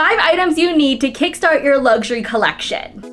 5 items you need to kickstart your luxury collection.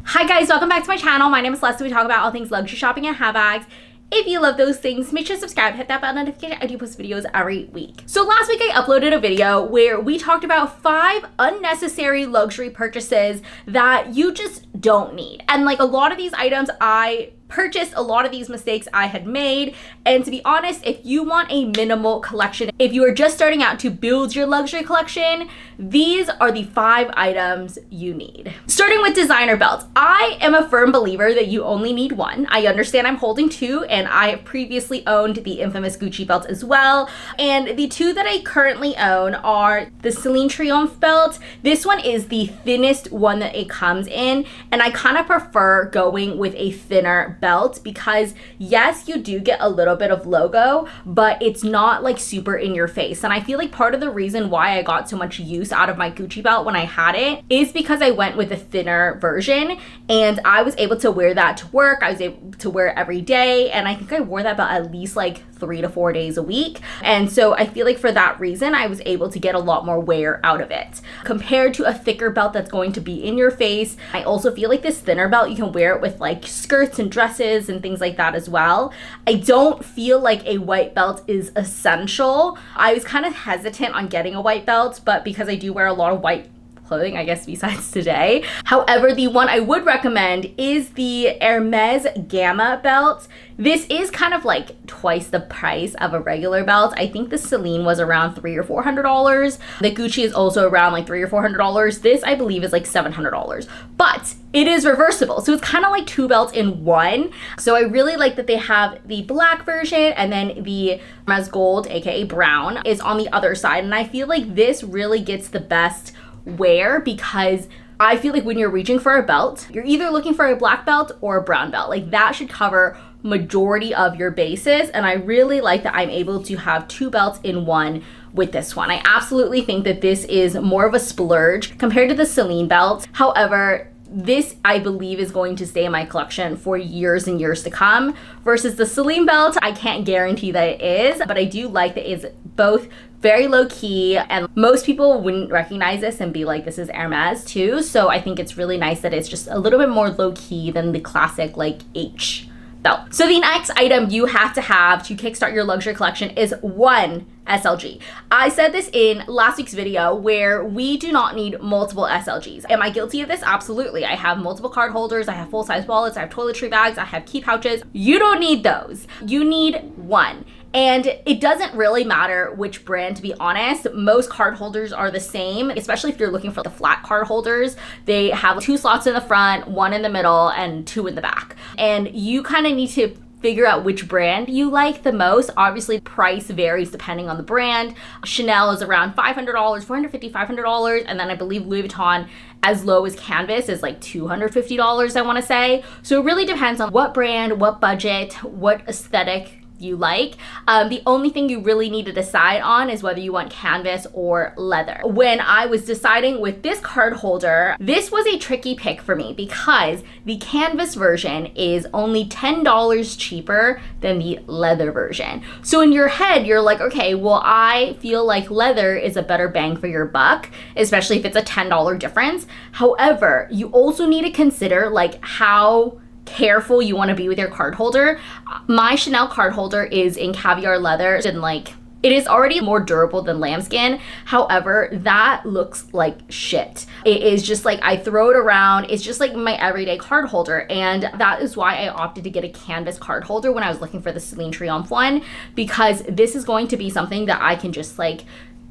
Hi guys, welcome back to my channel. My name is Celesta. We talk about all things luxury shopping and handbags. If you love those things, make sure to subscribe, hit that bell notification. I do post videos every week. So last week I uploaded a video where we talked about 5 unnecessary luxury purchases that you just don't need. And like a lot of these items I purchased, a lot of these mistakes I had made. And to be honest, if you want a minimal collection, if you are just starting out to build your luxury collection, these are the 5 items you need. Starting with designer belts. I am a firm believer that you only need 1. I understand I'm holding 2, and I have previously owned the infamous Gucci belt as well. And the 2 that I currently own are the Celine Triomphe belt. This one is the thinnest one that it comes in, and I kind of prefer going with a thinner belt because yes, you do get a little bit of logo, but it's not like super in your face. And I feel like part of the reason why I got so much use out of my Gucci belt when I had it is because I went with a thinner version, and I was able to wear that to work. I was able to wear it every day, and I think I wore that belt at least like 3 to 4 days a week. And so I feel like for that reason, I was able to get a lot more wear out of it. Compared to a thicker belt that's going to be in your face, I also feel like this thinner belt, you can wear it with like skirts and dresses and things like that as well. I don't feel like a white belt is essential. I was kind of hesitant on getting a white belt, but because I do wear a lot of white clothing, I guess, besides today. However, the one I would recommend is the Hermes Gamma belt. This is kind of like twice the price of a regular belt. I think the Celine was around $300 or $400. The Gucci is also around like $300 or $400. This, I believe, is like $700. But it is reversible, so it's kind of like 2 belts in one. So I really like that they have the black version, and then the Hermes Gold, aka brown, is on the other side. And I feel like this really gets the best wear because I feel like when you're reaching for a belt, you're either looking for a black belt or a brown belt. Like that should cover majority of your bases, and I really like that I'm able to have 2 belts in one with this one. I absolutely think that this is more of a splurge compared to the Celine belt. However, this I believe is going to stay in my collection for years and years to come, versus the Celine belt. I can't guarantee that it is, but I do like that it's both very low key, and most people wouldn't recognize this and be like, this is Hermes too. So I think it's really nice that it's just a little bit more low key than the classic like H belt. So the next item you have to kickstart your luxury collection is 1 SLG. I said this in last week's video where we do not need multiple SLGs. Am I guilty of this? Absolutely. I have multiple card holders, I have full-size wallets, I have toiletry bags, I have key pouches. You don't need those. You need 1. And it doesn't really matter which brand, to be honest. Most card holders are the same, especially if you're looking for the flat card holders. They have 2 slots in the front, 1 in the middle, and 2 in the back. And you kind of need to figure out which brand you like the most. Obviously, price varies depending on the brand. Chanel is around $500, $450, $500, and then I believe Louis Vuitton, as low as canvas, is like $250, I want to say. So it really depends on what brand, what budget, what aesthetic you like. The only thing you really need to decide on is whether you want canvas or leather. When I was deciding with this card holder, this was a tricky pick for me because the canvas version is only $10 cheaper than the leather version. So in your head, you're like, okay, well, I feel like leather is a better bang for your buck, especially if it's a $10 difference. However, you also need to consider like how careful you want to be with your card holder. My Chanel card holder is in caviar leather, and like it is already more durable than lambskin. However, that looks like shit. It is just like I throw it around. It's just like my everyday card holder, and that is why I opted to get a canvas card holder when I was looking for the Celine Triomphe one, because this is going to be something that I can just like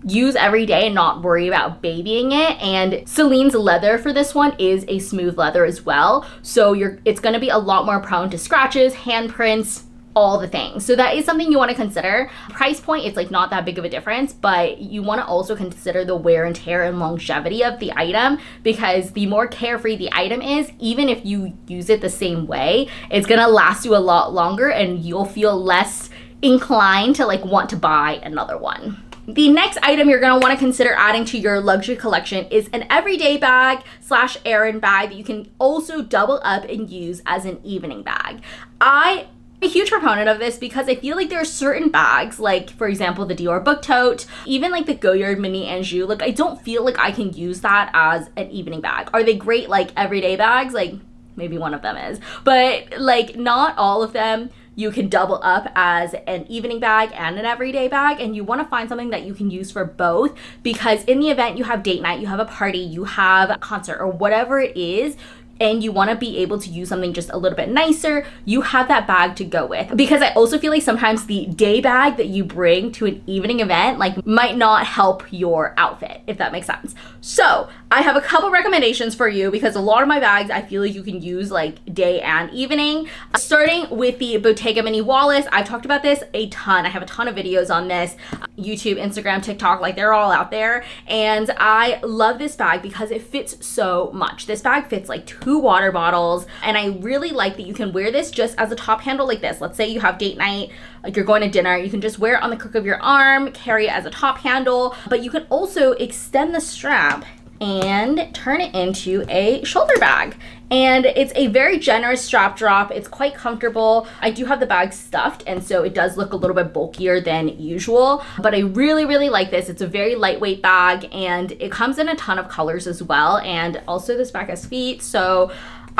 use every day and not worry about babying it. And Celine's leather for this one is a smooth leather as well, so it's going to be a lot more prone to scratches, handprints, all the things. So that is something you want to consider. Price point, it's like not that big of a difference, but you want to also consider the wear and tear and longevity of the item, because the more carefree the item is, even if you use it the same way, it's going to last you a lot longer and you'll feel less inclined to like want to buy another one. The next item you're going to want to consider adding to your luxury collection is an everyday bag / errand bag that you can also double up and use as an evening bag. I A huge proponent of this because I feel like there are certain bags, like for example the Dior book tote, even like the Goyard mini Anjou, like I don't feel like I can use that as an evening bag. Are they great like everyday bags? Like maybe one of them is, but like not all of them you can double up as an evening bag and an everyday bag, and you want to find something that you can use for both, because in the event you have date night, you have a party, you have a concert or whatever it is, and you want to be able to use something just a little bit nicer, you have that bag to go with. Because I also feel like sometimes the day bag that you bring to an evening event like might not help your outfit, if that makes sense. So I have a couple recommendations for you because a lot of my bags I feel like you can use like day and evening. Starting with the Bottega Mini Wallet. I've talked about this a ton. I have a ton of videos on this. YouTube, Instagram, TikTok, like they're all out there. And I love this bag because it fits so much. This bag fits like 2 water bottles, and I really like that you can wear this just as a top handle like this. Let's say you have date night, like you're going to dinner, you can just wear it on the crook of your arm, carry it as a top handle, but you can also extend the strap and turn it into a shoulder bag. And it's a very generous strap drop. It's quite comfortable. I do have the bag stuffed, and so it does look a little bit bulkier than usual, but I really, really like this. It's a very lightweight bag, and it comes in a ton of colors as well. And also this bag has feet, so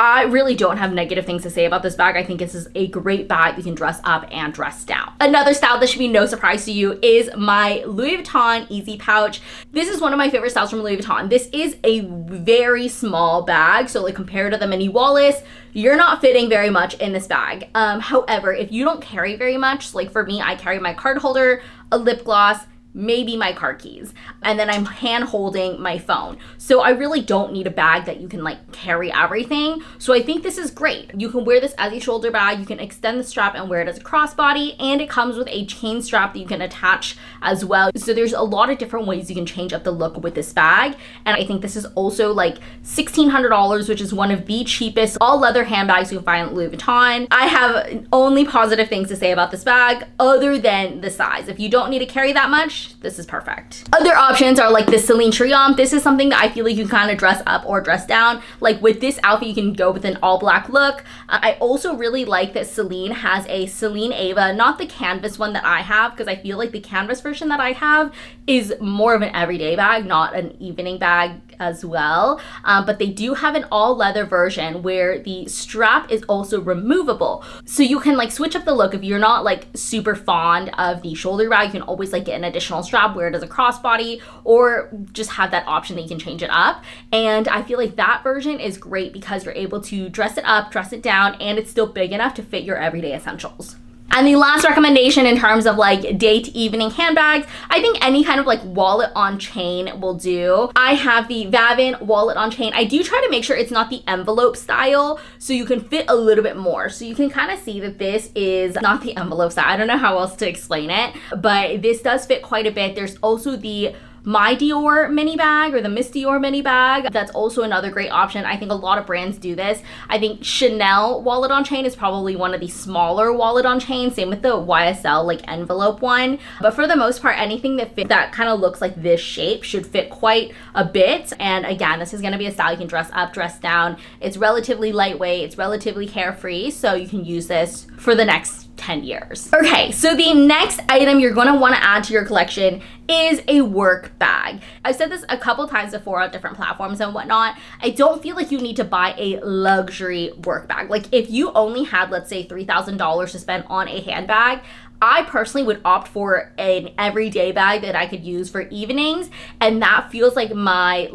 I really don't have negative things to say about this bag. I think this is a great bag you can dress up and dress down. Another style that should be no surprise to you is my Louis Vuitton Easy Pouch. This is one of my favorite styles from Louis Vuitton. This is a very small bag, so like compared to the mini wallets, you're not fitting very much in this bag. However, if you don't carry very much, like for me, I carry my card holder, a lip gloss, maybe my car keys, and then I'm hand holding my phone. So I really don't need a bag that you can like carry everything. So I think this is great. You can wear this as a shoulder bag, you can extend the strap and wear it as a crossbody, and it comes with a chain strap that you can attach as well. So there's a lot of different ways you can change up the look with this bag. And I think this is also like $1,600, which is one of the cheapest all leather handbags you can find at Louis Vuitton. I have only positive things to say about this bag other than the size. If you don't need to carry that much, this is perfect. Other options are like this Celine Triomphe. This is something that I feel like you can kind of dress up or dress down. Like with this outfit, you can go with an all black look. I also really like that Celine has a Celine Ava, not the canvas one that I have, because I feel like the canvas version that I have is more of an everyday bag, not an evening bag as well. But they do have an all leather version where the strap is also removable. So you can like switch up the look. If you're not like super fond of the shoulder bag, you can always like get an additional strap, wear it as a crossbody, or just have that option that you can change it up. And I feel like that version is great because you're able to dress it up, dress it down, and it's still big enough to fit your everyday essentials. And the last recommendation in terms of like date evening handbags, I think any kind of like wallet on chain will do. I have the Vavin wallet on chain. I do try to make sure it's not the envelope style so you can fit a little bit more. So you can kind of see that this is not the envelope style. I don't know how else to explain it, but this does fit quite a bit. There's also the My Dior mini bag or the Miss Dior mini bag. That's also another great option. I think a lot of brands do this. I think Chanel wallet on chain is probably one of the smaller wallet on chain. Same with the YSL like envelope one. But for the most part, anything that fits that kind of looks like this shape should fit quite a bit. And again, this is going to be a style you can dress up, dress down. It's relatively lightweight. It's relatively carefree. So you can use this for the next 10 years. Okay, so the next item you're going to want to add to your collection is a work bag. I've said this a couple times before on different platforms and whatnot. I don't feel like you need to buy a luxury work bag. Like if you only had, let's say, $3,000 to spend on a handbag, I personally would opt for an everyday bag that I could use for evenings, and that feels like my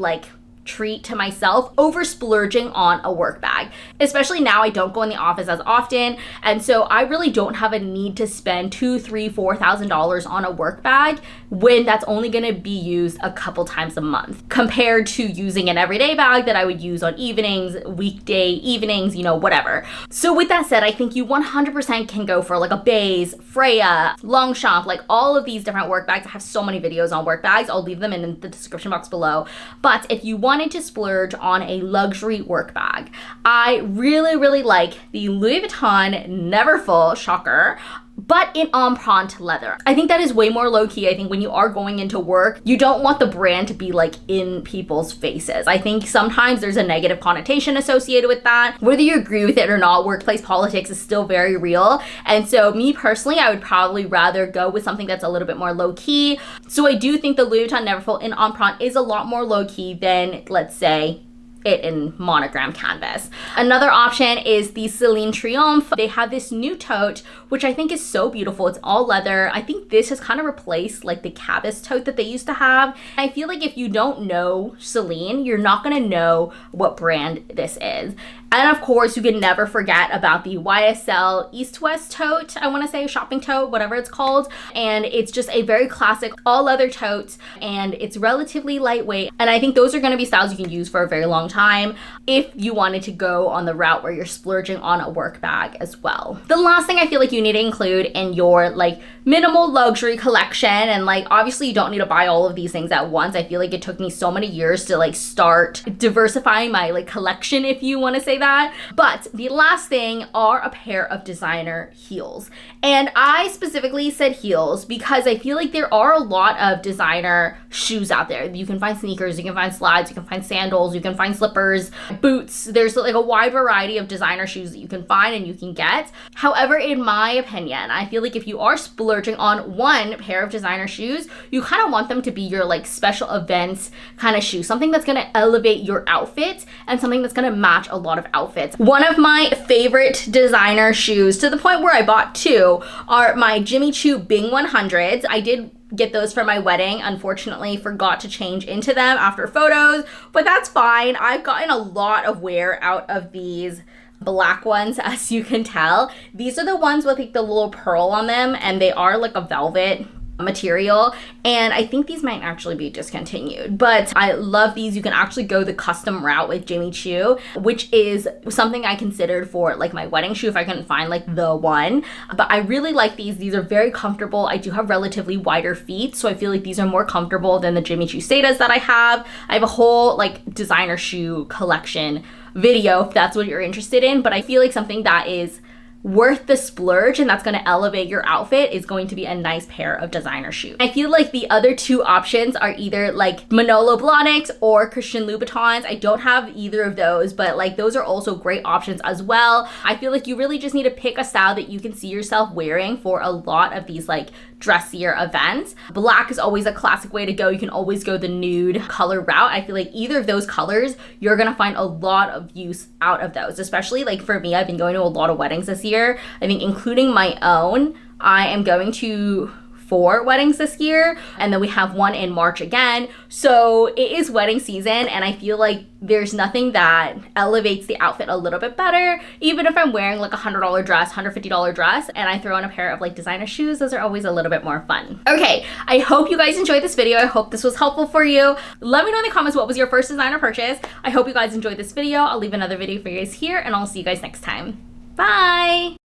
treat to myself over splurging on a work bag. Especially now I don't go in the office as often, and so I really don't have a need to spend $2,000, $3,000, $4,000 on a work bag when that's only going to be used a couple times a month compared to using an everyday bag that I would use on evenings, weekday evenings, whatever. So with that said, I think you 100% can go for like a Baze, Freya, Longchamp, like all of these different work bags. I have so many videos on work bags. I'll leave them in the description box below. But if you wanted to splurge on a luxury work bag, I really, really like the Louis Vuitton Neverfull, shocker, but in empreinte leather. I think that is way more low-key. I think when you are going into work, you don't want the brand to be like in people's faces. I think sometimes there's a negative connotation associated with that. Whether you agree with it or not, workplace politics is still very real. And so me personally, I would probably rather go with something that's a little bit more low-key. So I do think the Louis Vuitton Neverfull in empreinte is a lot more low-key than, let's say, it in monogram canvas. Another option is the Celine Triomphe. They have this new tote, which I think is so beautiful. It's all leather. I think this has kind of replaced like the Cabas tote that they used to have. I feel like if you don't know Celine, you're not gonna know what brand this is. And of course, you can never forget about the YSL East West tote, I wanna say, shopping tote, whatever it's called. And it's just a very classic all leather tote, and it's relatively lightweight. And I think those are gonna be styles you can use for a very long time if you wanted to go on the route where you're splurging on a work bag as well. The last thing I feel like you need to include in your like minimal luxury collection, and like obviously you don't need to buy all of these things at once. I feel like it took me so many years to like start diversifying my like collection, if you want to say that. But the last thing are a pair of designer heels. And I specifically said heels because I feel like there are a lot of designer shoes out there. You can find sneakers, you can find slides, you can find sandals, you can find slippers, boots. There's like a wide variety of designer shoes that you can find and you can get. However, in my opinion, I feel like if you are splurging on one pair of designer shoes, you kind of want them to be your like special events kind of shoe, something that's going to elevate your outfit and something that's going to match a lot of outfits. One of my favorite designer shoes, to the point where I bought two, are my Jimmy Choo Bing 100s. I did get those for my wedding. Unfortunately, forgot to change into them after photos, but that's fine. I've gotten a lot of wear out of these black ones, as you can tell. These are the ones with like the little pearl on them, and they are like a velvet material, and I think these might actually be discontinued, but I love these. You can actually go the custom route with Jimmy Choo, which is something I considered for like my wedding shoe if I couldn't find like the one. But I really like these. These are very comfortable. I do have relatively wider feet, so I feel like these are more comfortable than the Jimmy Choo Setas that I have. I have a whole like designer shoe collection video if that's what you're interested in, but I feel like something that is worth the splurge and that's going to elevate your outfit is going to be a nice pair of designer shoes. I feel like the other two options are either like Manolo Blahniks or Christian Louboutins. I don't have either of those, but like those are also great options as well. I feel like you really just need to pick a style that you can see yourself wearing for a lot of these like dressier events. Black is always a classic way to go. You can always go the nude color route. I feel like either of those colors, you're gonna find a lot of use out of those, especially like for me, I've been going to a lot of weddings this year. I think including my own, I am going to 4 weddings this year, and then we have one in March again. So it is wedding season, and I feel like there's nothing that elevates the outfit a little bit better. Even if I'm wearing like a $100 dress, $150 dress, and I throw on a pair of like designer shoes, those are always a little bit more fun. Okay, I hope you guys enjoyed this video. I hope this was helpful for you. Let me know in the comments what was your first designer purchase. I hope you guys enjoyed this video. I'll leave another video for you guys here, and I'll see you guys next time. Bye!